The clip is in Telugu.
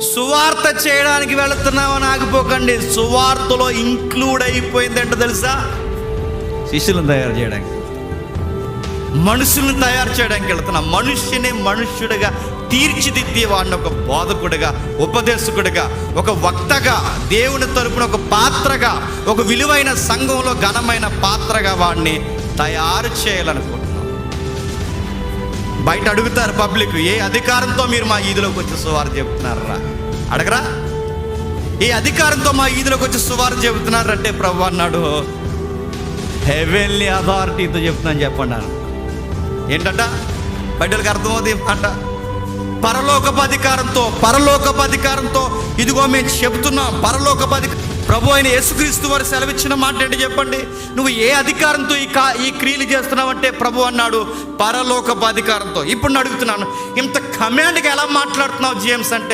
సువార్త చేయడానికి వెళుతున్నామని ఆగిపోకండి. సువార్తలో ఇంక్లూడ్ అయిపోయింది ఏంటో తెలుసా? శిష్యులను తయారు చేయడానికి, మనుషులను తయారు చేయడానికి వెళుతున్నాం. మనుష్యుని మనుష్యుడిగా తీర్చిదిద్దే వాడిని ఒక బోధకుడిగా, ఉపదేశకుడిగా, ఒక వక్తగా, దేవుని తరపున ఒక పాత్రగా, ఒక విలువైన సంఘంలో ఘనమైన పాత్రగా వాడిని తయారు చేయాలనుకుంటున్నాం. బయట అడుగుతారు పబ్లిక్, ఏ అధికారంతో మీరు మా ఈదిలోకి వచ్చి సువార్త చెబుతున్నారా? అడగరా? ఏ అధికారంతో మా ఈదిలోకి వచ్చి సువార్త చెబుతున్నారంటే ప్రభు అన్నాడు, హెవెన్లీ అథారిటీతో చెప్తున్నాను చెప్పండి. ఏంటంట? బయటకు అర్థమవుతుంది మాట. పరలోకపు అధికారంతో ఇదిగో మేము చెబుతున్నాం. ప్రభు అయిన యేసుక్రీస్తు వారు సెలవిచ్చిన మాట ఏంటి చెప్పండి? నువ్వు ఏ అధికారంతో ఈ క్రియలు చేస్తున్నావంటే ప్రభు అన్నాడు, పరలోకపు అధికారంతో. ఇప్పుడు నేను అడుగుతున్నాను, ఇంత కమాండ్గా ఎలా మాట్లాడుతున్నావు జేమ్స్ అంటే,